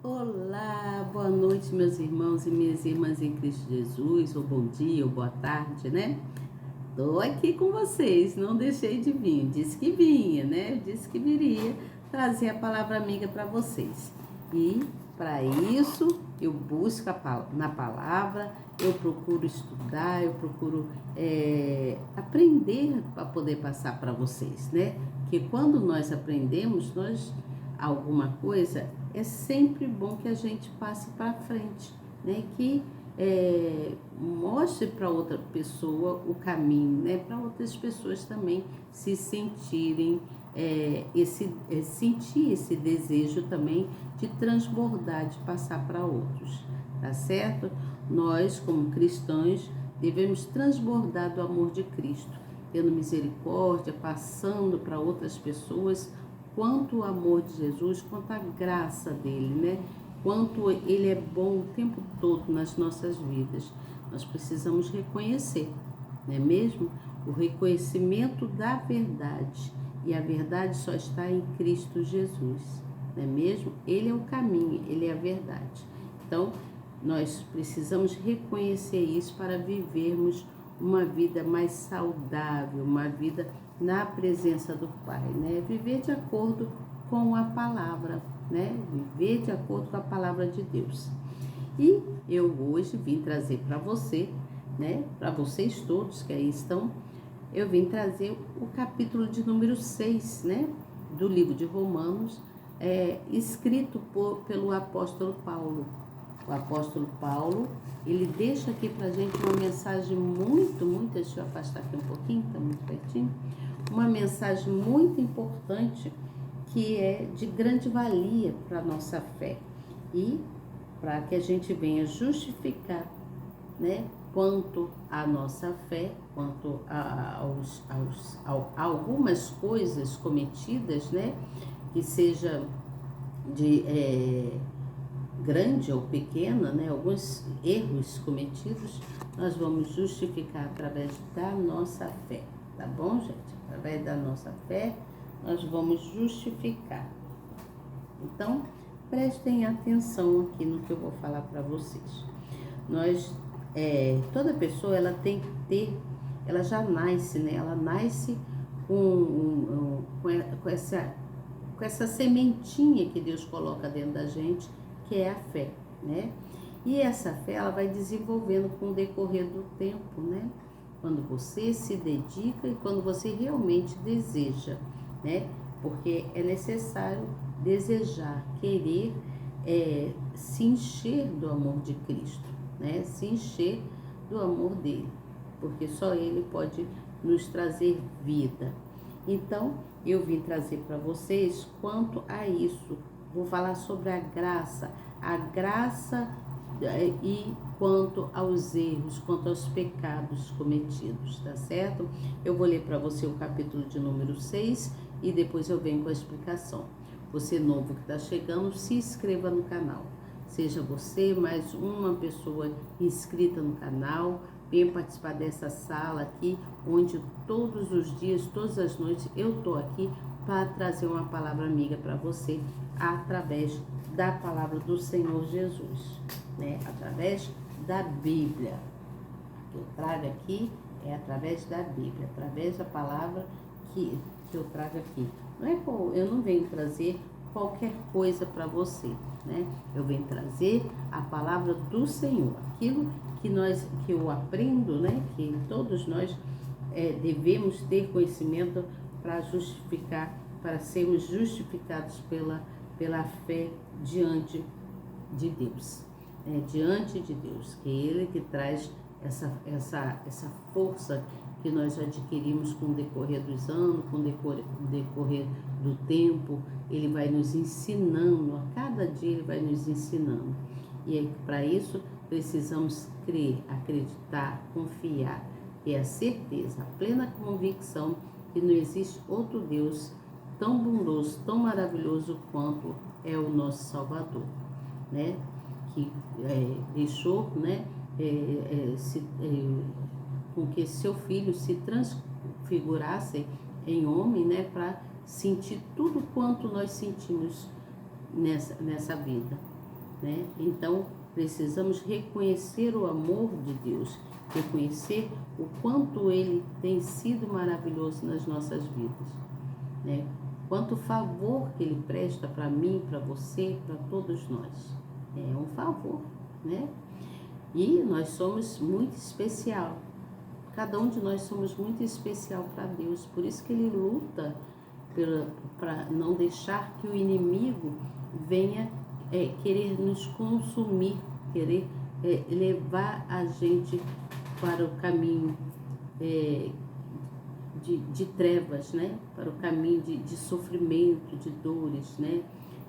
Olá, boa noite, meus irmãos e minhas irmãs em Cristo Jesus, ou bom dia, ou boa tarde, né? Tô aqui com vocês, não deixei de vir, disse que vinha, né? Disse que viria trazer a palavra amiga para vocês. E para isso, eu busco na palavra, eu procuro estudar, eu procuro aprender para poder passar para vocês, né? Que quando nós aprendemos, alguma coisa, é sempre bom que a gente passe para frente, né? Que mostre para outra pessoa o caminho, né? Para outras pessoas também se sentirem, sentir esse desejo também de transbordar, de passar para outros, tá certo? Nós, como cristãos, devemos transbordar do amor de Cristo, tendo misericórdia, passando para outras pessoas quanto o amor de Jesus, quanto a graça dele, né? Quanto ele é bom o tempo todo nas nossas vidas. Nós precisamos reconhecer, não é mesmo? O reconhecimento da verdade. E a verdade só está em Cristo Jesus, não é mesmo? Ele é o caminho, ele é a verdade. Então, nós precisamos reconhecer isso para vivermos uma vida mais saudável, uma vida na presença do Pai, né? Viver de acordo com a palavra, né? Viver de acordo com a palavra de Deus. E eu hoje vim trazer para você, né? Para vocês todos que aí estão, eu vim trazer o capítulo de número 6, né? Do livro de Romanos, escrito pelo apóstolo Paulo. O apóstolo Paulo, ele deixa aqui para a gente uma mensagem muito, deixa eu afastar aqui um pouquinho, está muito pertinho, uma mensagem muito importante que é de grande valia para a nossa fé e para que a gente venha justificar, né, quanto à nossa fé, quanto a algumas coisas cometidas, né, que seja de grande ou pequena, né, alguns erros cometidos, nós vamos justificar através da nossa fé, tá bom, gente? Através da nossa fé, nós vamos justificar. Então, prestem atenção aqui no que eu vou falar para vocês. Toda pessoa, ela tem que ter, ela já nasce, né? Ela nasce com essa sementinha que Deus coloca dentro da gente, que é a fé, né? E essa fé, ela vai desenvolvendo com o decorrer do tempo, né? Quando você se dedica e quando você realmente deseja, né? Porque é necessário desejar, querer se encher do amor de Cristo, né? Se encher do amor dele, porque só ele pode nos trazer vida. Então, eu vim trazer para vocês quanto a isso. Vou falar sobre a graça e quanto aos erros, quanto aos pecados cometidos, tá certo? Eu vou ler para você o capítulo de número 6 e depois eu venho com a explicação. Você novo que está chegando, se inscreva no canal. Seja você mais uma pessoa inscrita no canal, venha participar dessa sala aqui, onde todos os dias, todas as noites, eu estou aqui para trazer uma palavra amiga para você, através da palavra do Senhor Jesus, né? Através da Bíblia. O que eu trago aqui é através da Bíblia, através da palavra que eu trago aqui. Eu não venho trazer qualquer coisa para você, né? Eu venho trazer a palavra do Senhor, aquilo que eu aprendo, né? Que todos nós devemos ter conhecimento para justificar, para sermos justificados pela fé diante de Deus, diante de Deus, que é Ele que traz essa força que nós adquirimos com o decorrer dos anos, com o decorrer do tempo. Ele vai nos ensinando, a cada dia Ele vai nos ensinando. E para isso precisamos crer, acreditar, confiar, ter a certeza, a plena convicção que não existe outro Deus tão bondoso, tão maravilhoso quanto é o nosso Salvador, né? Que deixou, né? Com que seu filho se transfigurasse em homem, né? Para sentir tudo quanto nós sentimos nessa vida, né? Então, precisamos reconhecer o amor de Deus, reconhecer o quanto Ele tem sido maravilhoso nas nossas vidas, né? Quanto favor que Ele presta para mim, para você, para todos nós. É um favor, né? E nós somos muito especial. Cada um de nós somos muito especial para Deus. Por isso que Ele luta para não deixar que o inimigo venha querer nos consumir, querer levar a gente para o caminho de trevas, né? Para o caminho de sofrimento, de dores, né?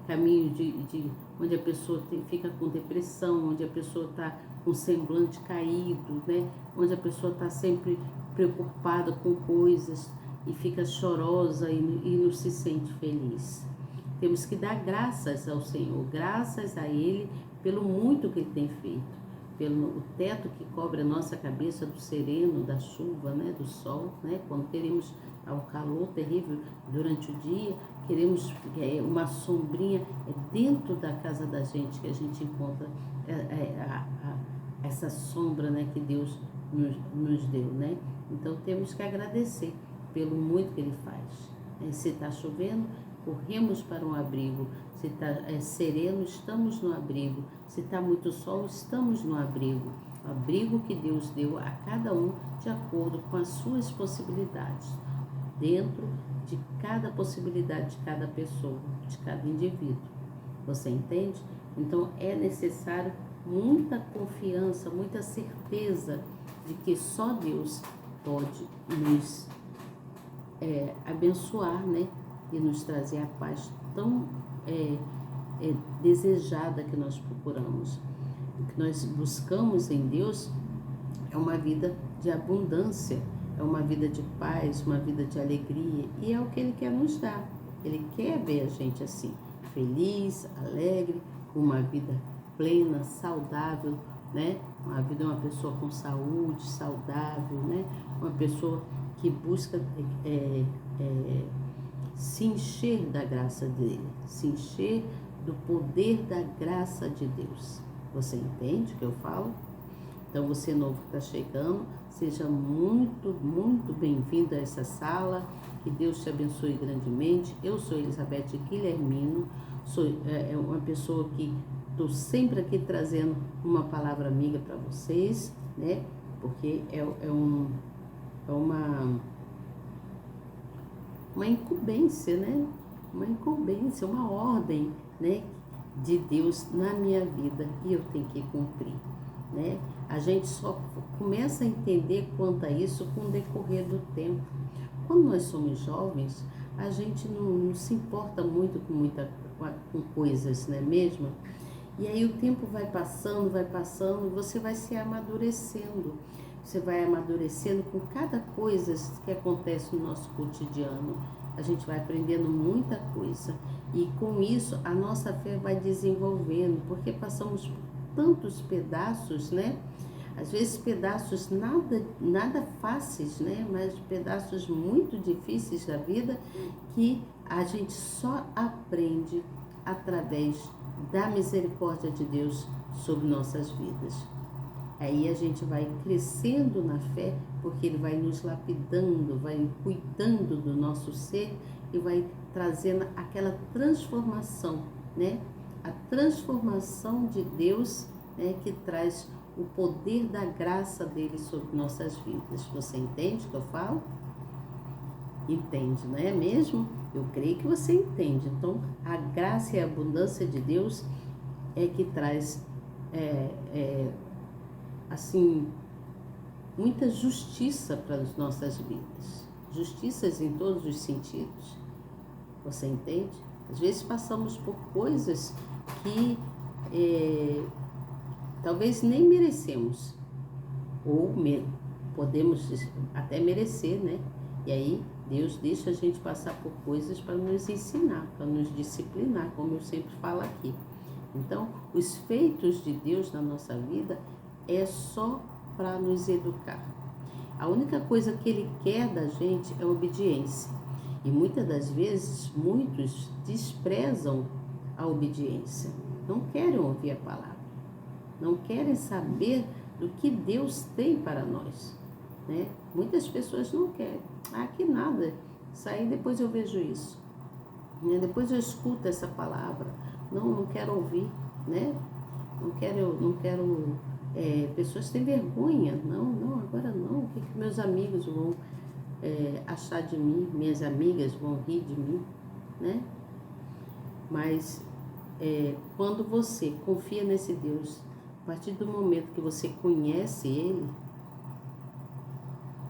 Caminho de onde a pessoa fica com depressão, onde a pessoa está com semblante caído, né? Onde a pessoa está sempre preocupada com coisas e fica chorosa e não se sente feliz. Temos que dar graças ao Senhor, graças a Ele pelo muito que Ele tem feito, pelo teto que cobre a nossa cabeça do sereno, da chuva, né, do sol, né? Quando queremos um calor terrível durante o dia, queremos uma sombrinha dentro da casa da gente, que a gente encontra essa sombra, né, que Deus nos deu, né? Então temos que agradecer pelo muito que Ele faz. Se está chovendo, corremos para um abrigo. Se está sereno, estamos no abrigo. Se está muito sol, estamos no abrigo. O abrigo que Deus deu a cada um de acordo com as suas possibilidades, dentro de cada possibilidade de cada pessoa, de cada indivíduo. Você entende? Então é necessário muita confiança, muita certeza de que só Deus pode nos abençoar, né? E nos trazer a paz tão desejada que nós procuramos. O que nós buscamos em Deus é uma vida de abundância, é uma vida de paz, uma vida de alegria, e é o que Ele quer nos dar. Ele quer ver a gente assim, feliz, alegre, com uma vida plena, saudável, né? Uma vida de uma pessoa com saúde, saudável, né? Uma pessoa que busca se encher da graça dele, se encher do poder da graça de Deus. Você entende o que eu falo? Então, você novo que está chegando, seja muito, muito bem-vindo a essa sala. Que Deus te abençoe grandemente. Eu sou Elizabeth Guilhermino, sou uma pessoa que estou sempre aqui trazendo uma palavra amiga para vocês, né? Porque é uma incumbência, né? Uma incumbência, uma ordem, né? De Deus na minha vida e eu tenho que cumprir, né? A gente só começa a entender quanto a isso com o decorrer do tempo. Quando nós somos jovens, a gente não se importa muito com coisas, não é mesmo? E aí o tempo vai passando, você vai se amadurecendo. Você vai amadurecendo com cada coisa que acontece no nosso cotidiano. A gente vai aprendendo muita coisa. E com isso, a nossa fé vai desenvolvendo, porque passamos por tantos pedaços, né? Às vezes pedaços nada fáceis, né? Mas pedaços muito difíceis da vida que a gente só aprende através da misericórdia de Deus sobre nossas vidas. Aí a gente vai crescendo na fé, porque Ele vai nos lapidando, vai cuidando do nosso ser e vai trazendo aquela transformação, né? A transformação de Deus, né? Que traz o poder da graça dele sobre nossas vidas. Você entende o que eu falo? Entende, não é mesmo? Eu creio que você entende. Então, a graça e a abundância de Deus é que traz, assim, muita justiça para as nossas vidas. Justiças em todos os sentidos. Você entende? Às vezes passamos por coisas que talvez nem merecemos, ou podemos até merecer, né? E aí Deus deixa a gente passar por coisas para nos ensinar, para nos disciplinar, como eu sempre falo aqui. Então, os feitos de Deus na nossa vida é só para nos educar. A única coisa que Ele quer da gente é obediência. E muitas das vezes, muitos desprezam a obediência. não querem ouvir a palavra, não querem saber do que Deus tem para nós, né? Muitas pessoas não querem. Ah, que nada, isso aí depois eu vejo isso, né? Depois eu escuto essa palavra, não quero ouvir, né? Não quero, pessoas têm vergonha, não, agora não, o que meus amigos vão achar de mim, minhas amigas vão rir de mim, né? Mas quando você confia nesse Deus, a partir do momento que você conhece Ele,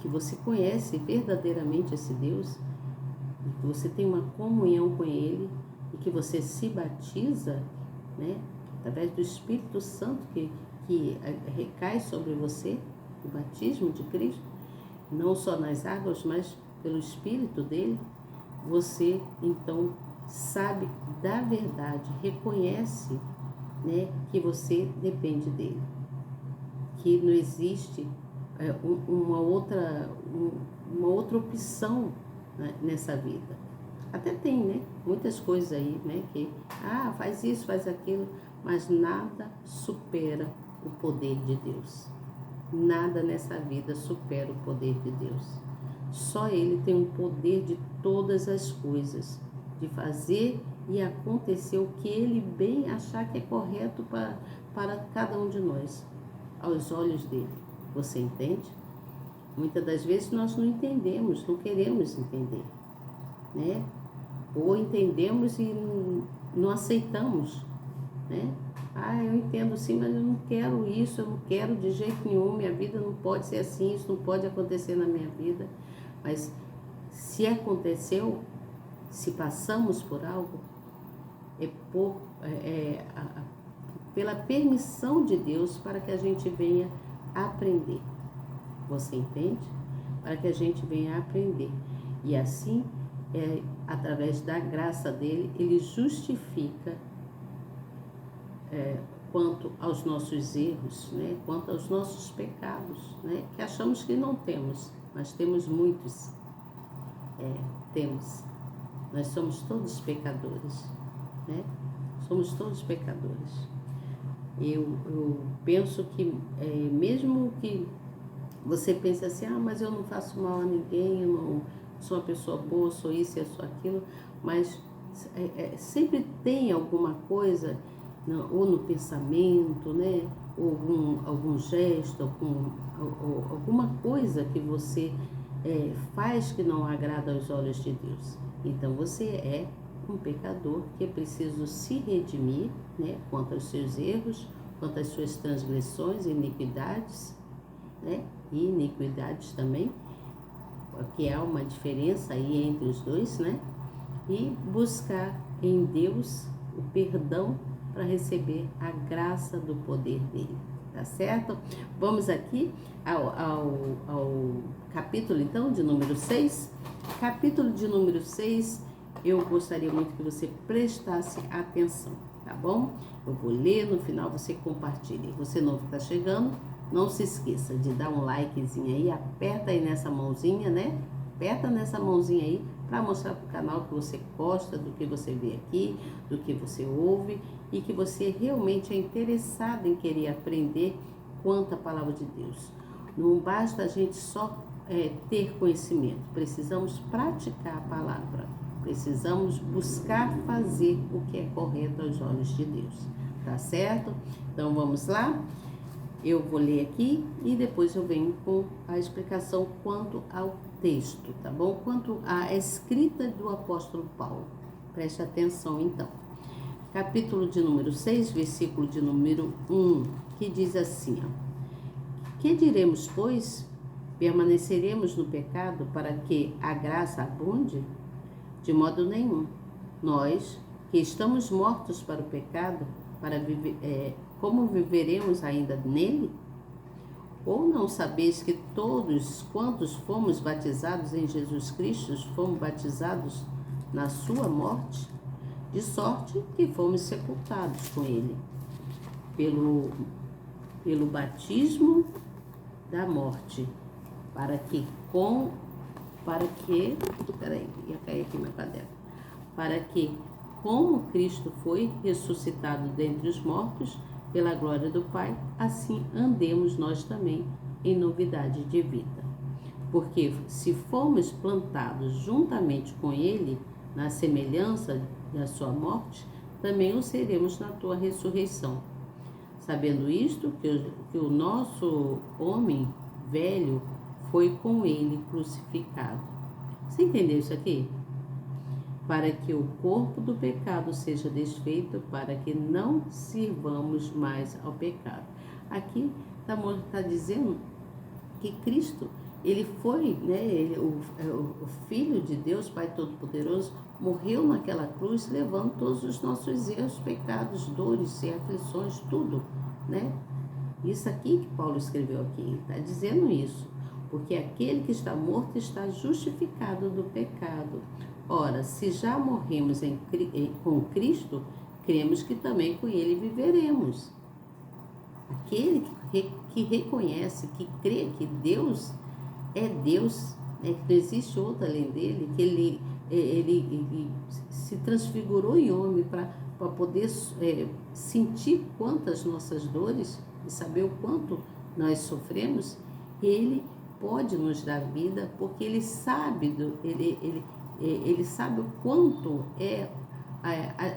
que você conhece verdadeiramente esse Deus, e que você tem uma comunhão com Ele, e que você se batiza, né? Através do Espírito Santo que recai sobre você, o batismo de Cristo, não só nas águas, mas pelo Espírito dele, você então sabe da verdade, reconhece, né, que você depende dele, que não existe uma outra opção, né, nessa vida. Até tem, né, muitas coisas aí, né, que faz isso, faz aquilo, mas nada supera o poder de Deus. Nada nessa vida supera o poder de Deus. Só Ele tem o poder de todas as coisas, de fazer e acontecer o que Ele bem achar que é correto para cada um de nós, aos olhos dele. Você entende? Muitas das vezes nós não entendemos, não queremos entender, né? Ou entendemos e não aceitamos, né? Eu entendo sim, mas eu não quero isso, eu não quero de jeito nenhum, minha vida não pode ser assim, isso não pode acontecer na minha vida. Mas se aconteceu, se passamos por algo, pela permissão de Deus para que a gente venha aprender. Você entende? Para que a gente venha aprender. E assim, através da graça dele, ele justifica quanto aos nossos erros, né? Quanto aos nossos pecados, né? Que achamos que não temos, mas temos muitos. Temos. Nós somos todos pecadores, né? Somos todos pecadores. Eu penso que, mesmo que você pense assim, mas eu não faço mal a ninguém, eu não sou uma pessoa boa, sou isso, eu sou aquilo, mas sempre tem alguma coisa, ou no pensamento, né? Ou algum gesto, alguma coisa que você faz que não agrada aos olhos de Deus. Então você é um pecador que é preciso se redimir, né? Quanto aos seus erros, quanto às suas transgressões, iniquidades, né? E iniquidades também, porque há uma diferença aí entre os dois, né? E buscar em Deus o perdão para receber a graça do poder dele, tá certo? Vamos aqui ao capítulo, então, de número 6. Capítulo de número 6, eu gostaria muito que você prestasse atenção, tá bom? Eu vou ler, no final você compartilha. Você novo que está chegando, não se esqueça de dar um likezinho aí, aperta aí nessa mãozinha, né? Aperta nessa mãozinha aí para mostrar para o canal que você gosta do que você vê aqui, do que você ouve e que você realmente é interessado em querer aprender quanto à palavra de Deus. Não basta a gente só ter conhecimento, precisamos praticar a palavra, precisamos buscar fazer o que é correto aos olhos de Deus, tá certo? Então vamos lá? Eu vou ler aqui e depois eu venho com a explicação quanto ao texto, tá bom? Quanto à escrita do apóstolo Paulo. Preste atenção então. Capítulo de número 6, versículo de número 1, que diz assim, que diremos, pois? Permaneceremos no pecado para que a graça abunde? De modo nenhum. Nós, que estamos mortos para o pecado, como viveremos ainda nele? Ou não sabeis que todos quantos fomos batizados em Jesus Cristo, fomos batizados na sua morte? De sorte que fomos sepultados com ele, pelo batismo da morte, para que como Cristo foi ressuscitado dentre os mortos pela glória do Pai, assim andemos nós também em novidade de vida. Porque se formos plantados juntamente com Ele, na semelhança da sua morte, também o seremos na tua ressurreição. Sabendo isto, que o nosso homem velho foi com Ele crucificado. Você entendeu isso aqui? Para que o corpo do pecado seja desfeito, para que não sirvamos mais ao pecado. Aqui está dizendo que Cristo, ele foi, né, o Filho de Deus, Pai Todo-Poderoso, morreu naquela cruz, levando todos os nossos erros, pecados, dores e aflições, tudo, né? Isso aqui que Paulo escreveu aqui, ele está dizendo isso, porque aquele que está morto está justificado do pecado. Ora, se já morremos com Cristo, cremos que também com Ele viveremos. Aquele que reconhece, que crê que Deus é Deus, né, que não existe outro além dele, que ele se transfigurou em homem para poder sentir quantas nossas dores e saber o quanto nós sofremos, ele pode nos dar vida, porque ele sabe, ele sabe o quanto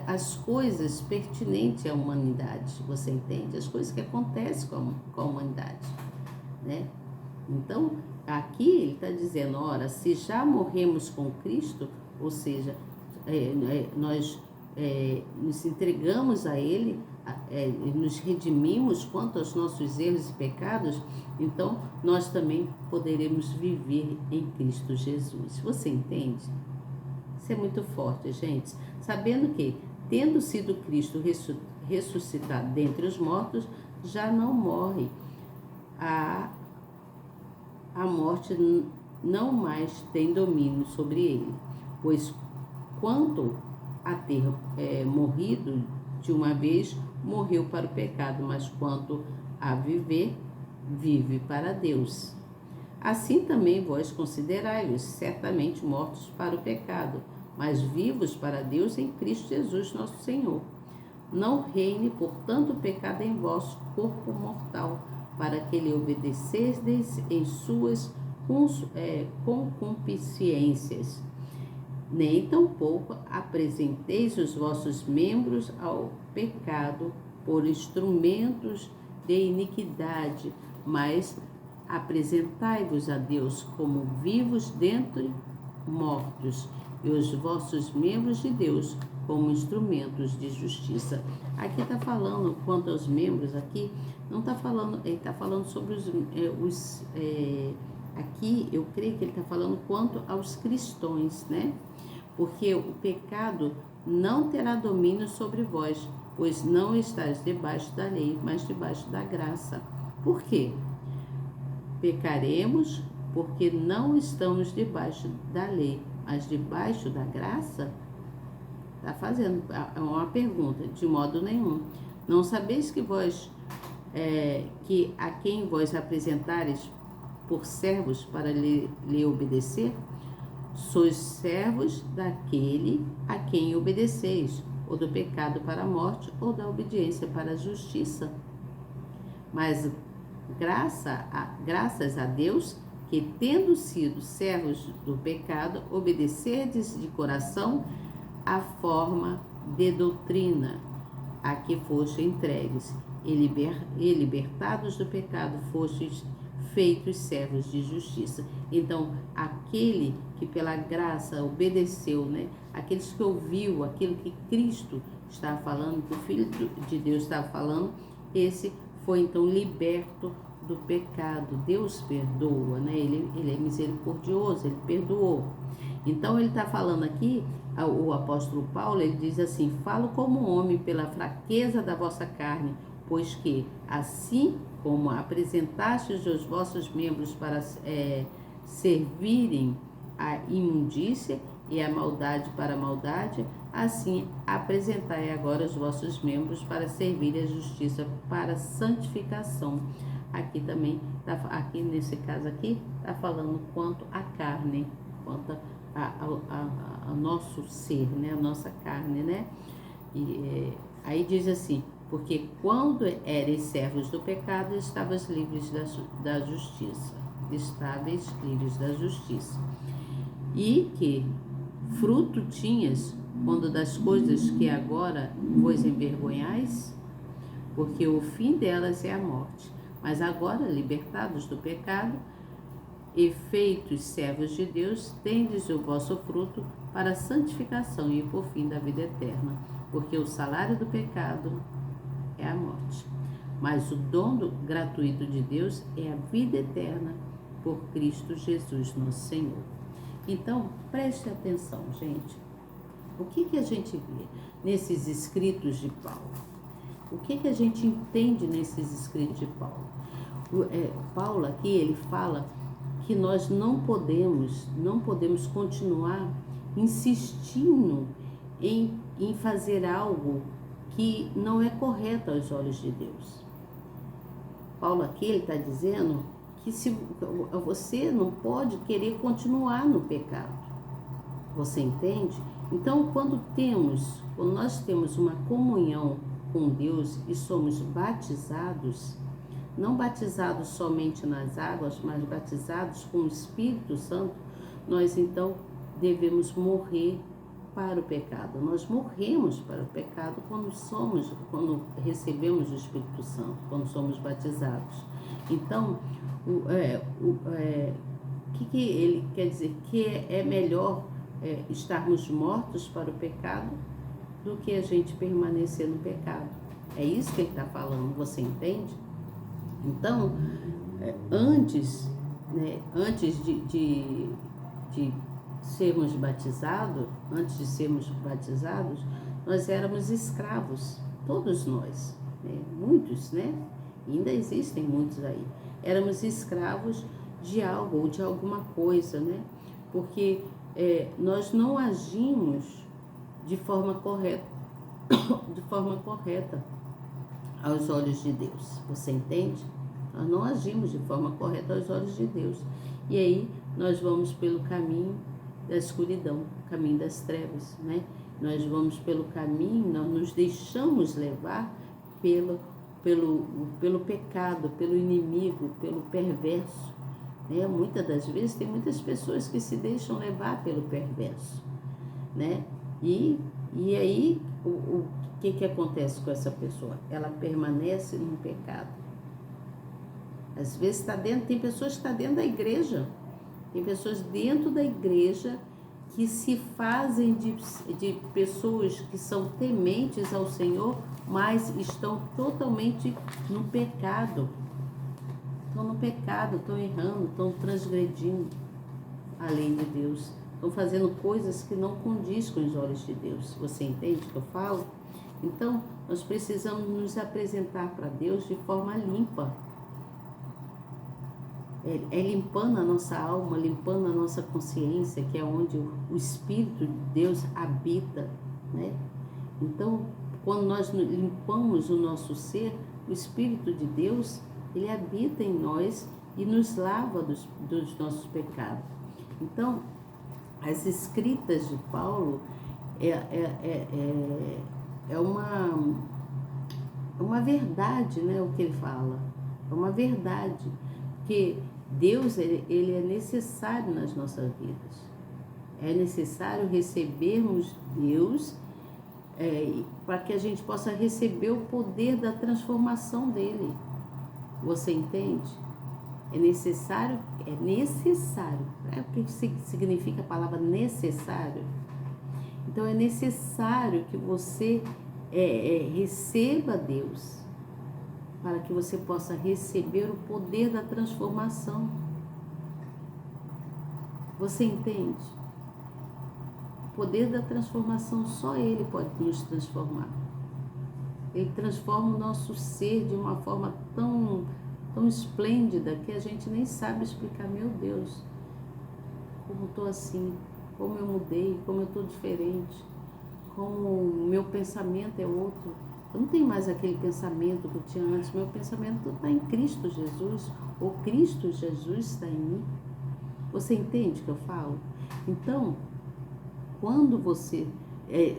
as coisas pertinentes à humanidade, você entende? As coisas que acontecem com a humanidade, né? Então, aqui ele está dizendo, ora, se já morremos com Cristo, ou seja, nós nos entregamos a Ele, nos redimimos quanto aos nossos erros e pecados, então nós também poderemos viver em Cristo Jesus. Você entende? Isso é muito forte, gente. Sabendo que, tendo sido Cristo ressuscitado dentre os mortos, já não morre. A morte não mais tem domínio sobre ele, pois quanto a ter morrido de uma vez, morreu para o pecado, mas quanto a viver, vive para Deus. Assim também vós considerai-vos certamente mortos para o pecado, mas vivos para Deus em Cristo Jesus nosso Senhor. Não reine, portanto, o pecado em vosso corpo mortal, para que lhe obedeceis em suas concupiscências. Nem tampouco apresenteis os vossos membros ao pecado por instrumentos de iniquidade, mas apresentai-vos a Deus como vivos dentre mortos, e os vossos membros de Deus como instrumentos de justiça. Aqui está falando, quanto aos membros aqui, não está falando, ele está falando sobre aqui eu creio que ele está falando quanto aos cristãos, né? Porque o pecado não terá domínio sobre vós, pois não estáis debaixo da lei, mas debaixo da graça. Por quê? Pecaremos porque não estamos debaixo da lei, mas debaixo da graça? Está fazendo uma pergunta, de modo nenhum. Não sabeis que vós, que a quem vós apresentares por servos para lhe obedecer, sois servos daquele a quem obedeceis, ou do pecado para a morte, ou da obediência para a justiça. Mas graças a Deus, que tendo sido servos do pecado, obedecerdes de coração a forma de doutrina a que foste entregues, e libertados do pecado fostes feitos servos de justiça. Então, aquele que pela graça obedeceu, né? Aqueles que ouviu aquilo que Cristo estava falando, que o Filho de Deus estava falando, esse foi então liberto do pecado. Deus perdoa, né? Ele é misericordioso, ele perdoou. Então ele está falando aqui, o apóstolo Paulo, ele diz assim: falo como homem pela fraqueza da vossa carne, pois que assim como apresentastes os vossos membros para servirem a imundícia e a maldade para a maldade, assim apresentai agora os vossos membros para servirem a justiça para a santificação. Aqui também, aqui nesse caso aqui, está falando quanto à carne, quanto ao nosso ser, né? A nossa carne, né? Aí diz assim, porque quando eres servos do pecado, estavas livres da justiça. Estáveis livres da justiça. E que fruto tinhas quando das coisas que agora vos envergonhais? Porque o fim delas é a morte. Mas agora, libertados do pecado e feitos servos de Deus, tendes o vosso fruto para a santificação e por fim da vida eterna. Porque o salário do pecado é a morte. Mas o dom gratuito de Deus é a vida eterna por Cristo Jesus, nosso Senhor. Então, preste atenção, gente. O que a gente vê nesses escritos de Paulo? O que a gente entende nesses escritos de Paulo? Paulo aqui, ele fala que nós não podemos continuar insistindo em fazer algo que não é correto aos olhos de Deus. Paulo aqui, ele está dizendo que você não pode querer continuar no pecado. Você entende? Então, quando nós temos uma comunhão com Deus e somos batizados, não batizados somente nas águas, mas batizados com o Espírito Santo, nós então devemos morrer para o pecado. Nós morremos para o pecado quando recebemos o Espírito Santo, quando somos batizados. Então, o que ele quer dizer? Que é melhor estarmos mortos para o pecado do que a gente permanecer no pecado. É isso que ele está falando, você entende? Então, antes de sermos batizados, nós éramos escravos, todos nós, né? Muitos, né? Ainda existem muitos aí. Éramos escravos de algo ou de alguma coisa, né? Porque nós não agimos de forma correta aos olhos de Deus. Você entende? Nós não agimos de forma correta aos olhos de Deus. E aí nós vamos pelo caminho da escuridão, caminho das trevas, né? Nós vamos pelo caminho, nós nos deixamos levar pelo pecado, pelo inimigo, pelo perverso, né? Muitas das vezes tem muitas pessoas que se deixam levar pelo perverso, né? E aí o que acontece com essa pessoa? Ela permanece no pecado. Às vezes tem pessoas que estão dentro da igreja, tem pessoas dentro da igreja que se fazem de pessoas que são tementes ao Senhor, mas estão totalmente no pecado. Estão no pecado, estão errando, estão transgredindo a lei de Deus. Estão fazendo coisas que não condiz com os olhos de Deus. Você entende o que eu falo? Então, nós precisamos nos apresentar para Deus de forma limpa. Limpando a nossa alma, limpando a nossa consciência, que é onde o Espírito de Deus habita, né? Então, quando nós limpamos o nosso ser, o Espírito de Deus, ele habita em nós e nos lava dos nossos pecados. Então, as escritas de Paulo é uma verdade, né? O que ele fala é uma verdade, que Deus ele é necessário nas nossas vidas. É necessário recebermos Deus para que a gente possa receber o poder da transformação dele. Você entende? É necessário. O que significa a palavra necessário? Então é necessário que você receba Deus, para que você possa receber o poder da transformação. Você entende? O poder da transformação, só Ele pode nos transformar. Ele transforma o nosso ser de uma forma tão esplêndida que a gente nem sabe explicar. Meu Deus, como estou assim, como eu mudei, como eu estou diferente, como o meu pensamento é outro. Eu não tenho mais aquele pensamento que eu tinha antes. Meu pensamento está em Cristo Jesus. O Cristo Jesus está em mim. Você entende o que eu falo? Então, quando você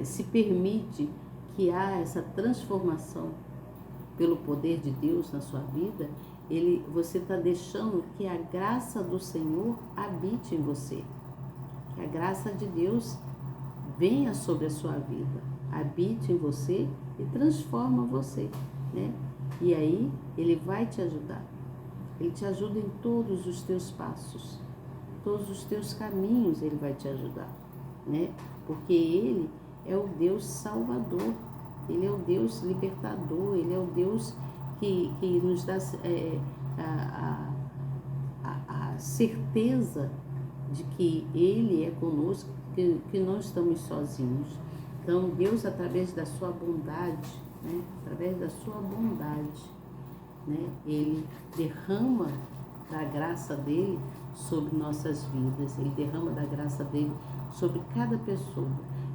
se permite que há essa transformação pelo poder de Deus na sua vida, você está deixando que a graça do Senhor habite em você. Que a graça de Deus venha sobre a sua vida, habite em você e transforma você, né? E aí Ele vai te ajudar. Ele te ajuda em todos os teus passos, todos os teus caminhos Ele vai te ajudar, né? Porque Ele é o Deus Salvador, Ele é o Deus Libertador, Ele é o Deus que nos dá a certeza de que Ele é conosco, que não estamos sozinhos. Então, Deus, através da sua bondade, né? Através da sua bondade, né? Ele derrama da graça dele sobre nossas vidas, Ele derrama da graça dele sobre cada pessoa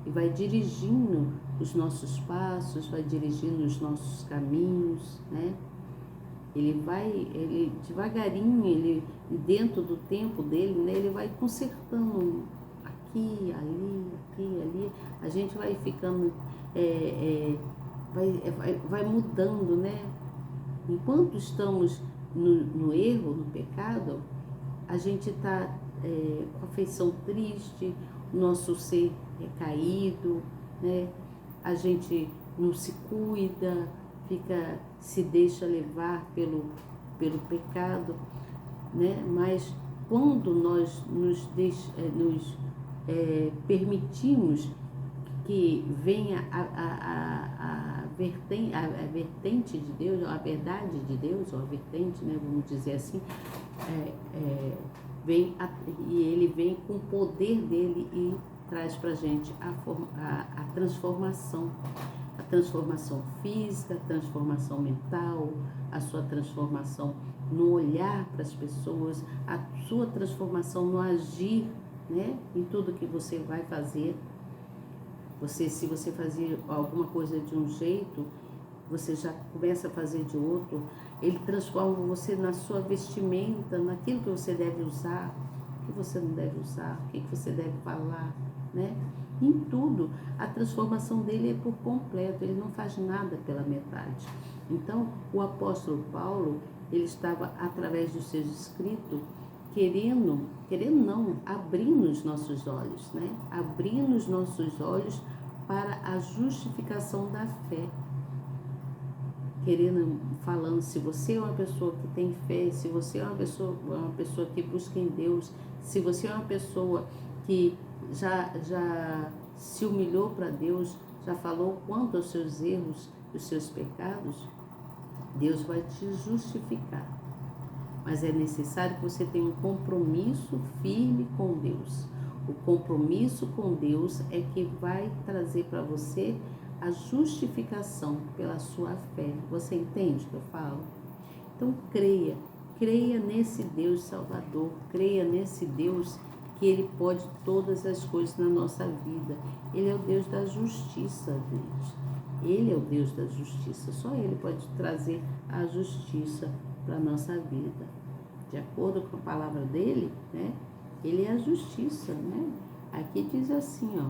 e vai dirigindo os nossos passos, vai dirigindo os nossos caminhos, né? Ele devagarinho, ele dentro do tempo dele, né? Ele vai consertando aqui, ali, a gente vai ficando, vai mudando, né? Enquanto estamos no erro, no pecado, a gente está com a feição triste, o nosso ser é caído, né? A gente não se cuida, se deixa levar pelo pecado, né? Mas quando nós nos permitimos que venha a vertente de Deus, a verdade de Deus, ou a vertente, né, vamos dizer assim, e Ele vem com o poder dele e traz para a gente a transformação física, a transformação mental, a sua transformação no olhar para as pessoas, a sua transformação no agir, né, em tudo que você vai fazer. Se você fazia alguma coisa de um jeito, você já começa a fazer de outro. Ele transforma você na sua vestimenta, naquilo que você deve usar, o que você não deve usar, o que você deve falar, né? Em tudo, a transformação dele é por completo, ele não faz nada pela metade. Então, o apóstolo Paulo, ele estava, através dos seus escritos, querendo não, abrindo os nossos olhos, né? Abrindo os nossos olhos para a justificação da fé. Falando, se você é uma pessoa que tem fé, se você é uma pessoa que busca em Deus, se você é uma pessoa que já se humilhou para Deus, já falou quanto aos seus erros, os seus pecados, Deus vai te justificar. Mas é necessário que você tenha um compromisso firme com Deus. O compromisso com Deus é que vai trazer para você a justificação pela sua fé. Você entende o que eu falo? Então creia nesse Deus Salvador, creia nesse Deus que Ele pode todas as coisas na nossa vida. Ele é o Deus da justiça, gente. Ele é o Deus da justiça. Só Ele pode trazer a justiça para a nossa vida. De acordo com a palavra dele, né? Ele é a justiça, né? Aqui diz assim, ó.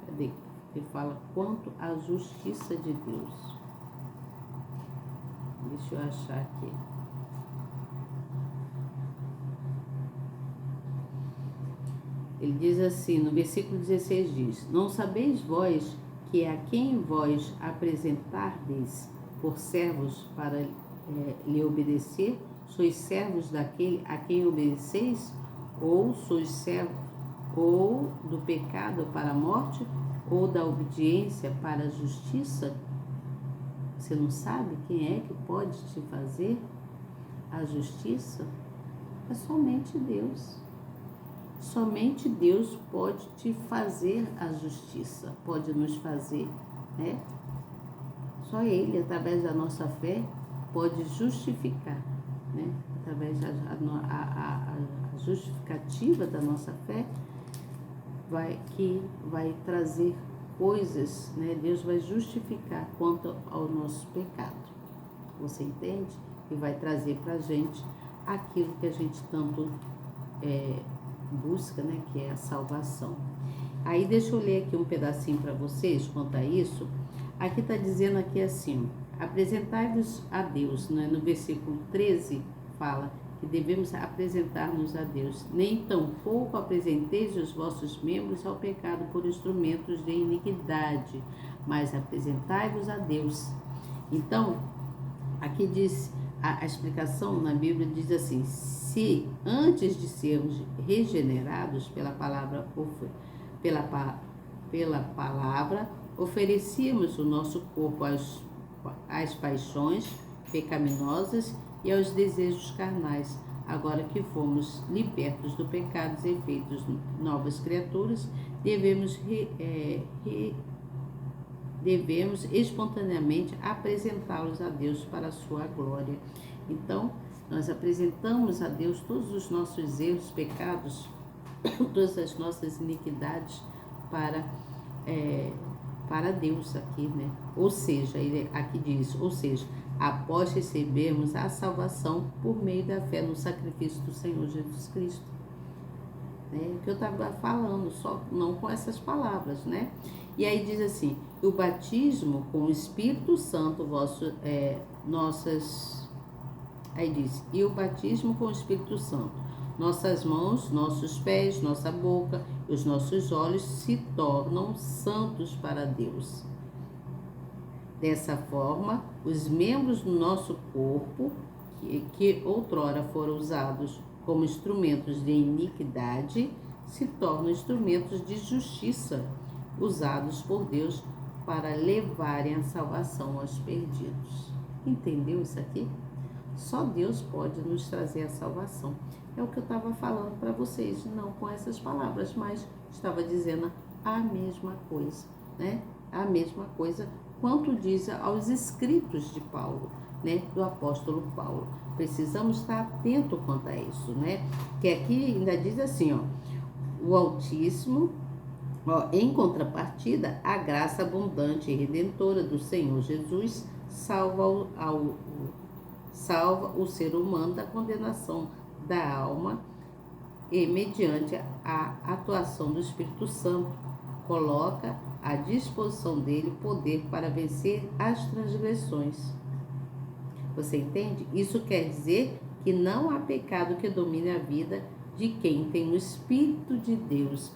Cadê? Ele fala quanto à justiça de Deus. Deixa eu achar aqui. Ele diz assim, no versículo 16 diz: Não sabeis vós que a quem vós apresentardes por servos para lhe obedecer, sois servos daquele a quem obedeceis? Ou sois servos ou do pecado para a morte, ou da obediência para a justiça? Você não sabe quem é que pode te fazer a justiça? É somente Deus. Somente Deus pode te fazer a justiça, pode nos fazer, né? Só Ele, através da nossa fé, pode justificar, né? Através da justificativa da nossa fé, que vai trazer coisas, né? Deus vai justificar quanto ao nosso pecado. Você entende? E vai trazer para a gente aquilo que a gente tanto busca, né, que é a salvação. Aí deixa eu ler aqui um pedacinho para vocês quanto a isso. Aqui está dizendo aqui assim, apresentai-vos a Deus, né? No versículo 13 fala que devemos apresentar-nos a Deus. Nem tampouco apresenteis os vossos membros ao pecado por instrumentos de iniquidade, mas apresentai-vos a Deus. Então, aqui diz, a explicação na Bíblia diz assim, se antes de sermos regenerados pela palavra, oferecíamos o nosso corpo às paixões pecaminosas e aos desejos carnais. Agora que fomos libertos do pecado e feitos novas criaturas, devemos espontaneamente apresentá-los a Deus para a sua glória. Então, nós apresentamos a Deus todos os nossos erros, pecados, todas as nossas iniquidades para Deus aqui, né? Ou seja, ele aqui diz, ou seja, após recebermos a salvação por meio da fé no sacrifício do Senhor Jesus Cristo. O que eu estava falando, só não com essas palavras, né? E aí diz assim, o batismo com o Espírito Santo, aí diz, e o batismo com o Espírito Santo, nossas mãos, nossos pés, nossa boca e os nossos olhos se tornam santos para Deus. Dessa forma, os membros do nosso corpo, que outrora foram usados como instrumentos de iniquidade, se tornam instrumentos de justiça, usados por Deus para levarem a salvação aos perdidos. Entendeu isso aqui? Só Deus pode nos trazer a salvação. É o que eu estava falando para vocês, não com essas palavras, mas estava dizendo a mesma coisa, né? A mesma coisa quanto diz aos escritos de Paulo, né? Do apóstolo Paulo. Precisamos estar atento quanto a isso, né? Que aqui ainda diz assim, ó, o Altíssimo, em contrapartida, a graça abundante e redentora do Senhor Jesus salva o ser humano da condenação da alma e, mediante a atuação do Espírito Santo, coloca à disposição dele poder para vencer as transgressões. Você entende? Isso quer dizer que não há pecado que domine a vida de quem tem o Espírito de Deus,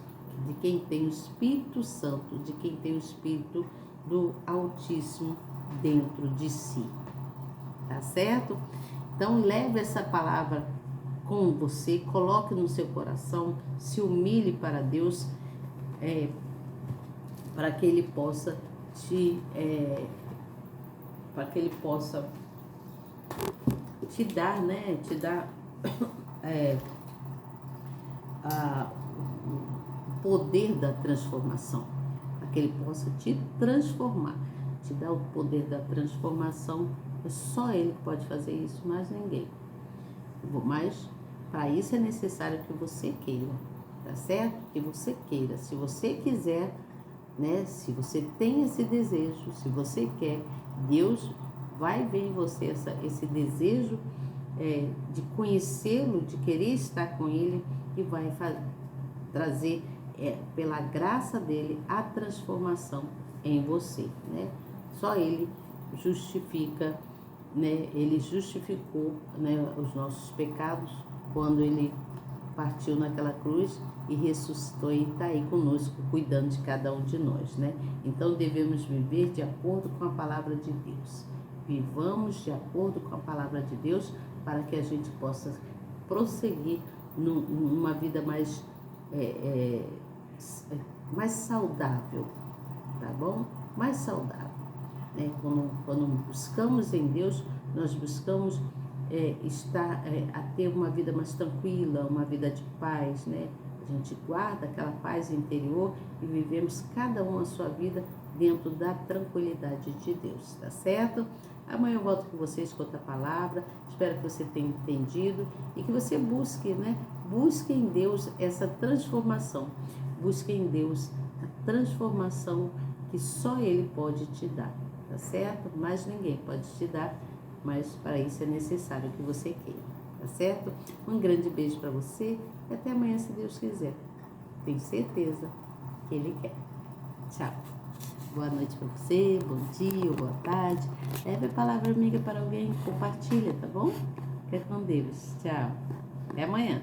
de quem tem o Espírito Santo, de quem tem o Espírito do Altíssimo dentro de si. Tá certo? Então, leve essa palavra com você, coloque no seu coração, se humilhe para Deus, para que Ele possa te dar, né? Te dar o poder da transformação, para que Ele possa te transformar, te dar o poder da transformação. É só Ele que pode fazer isso, mais ninguém. Mas para isso é necessário que você queira, tá certo? Que você queira. Se você quiser, né? Se você tem esse desejo, se você quer, Deus vai ver em você esse desejo de conhecê-lo, de querer estar com Ele, e vai trazer, pela graça dele, a transformação em você, né? Só Ele justifica, né? Ele justificou, né, os nossos pecados quando Ele partiu naquela cruz e ressuscitou e está aí conosco, cuidando de cada um de nós, né? Então devemos viver de acordo com a palavra de Deus. Vivamos de acordo com a palavra de Deus para que a gente possa prosseguir numa vida mais saudável, tá bom? Mais saudável, né? Quando buscamos em Deus, nós buscamos a ter uma vida mais tranquila, uma vida de paz, né? A gente guarda aquela paz interior e vivemos cada um a sua vida dentro da tranquilidade de Deus, tá certo? Amanhã eu volto com vocês com outra palavra. Espero que você tenha entendido e que você busque, né? Busque em Deus essa transformação. Busque em Deus a transformação que só Ele pode te dar, tá certo? Mas ninguém pode te dar, mas para isso é necessário que você queira. tá certo? Um grande beijo para você e até amanhã, se Deus quiser. Tenho certeza que Ele quer. Tchau. Boa noite para você, bom dia, boa tarde. Leve a palavra amiga para alguém, compartilha, tá bom? Fica com Deus. Tchau. Até amanhã.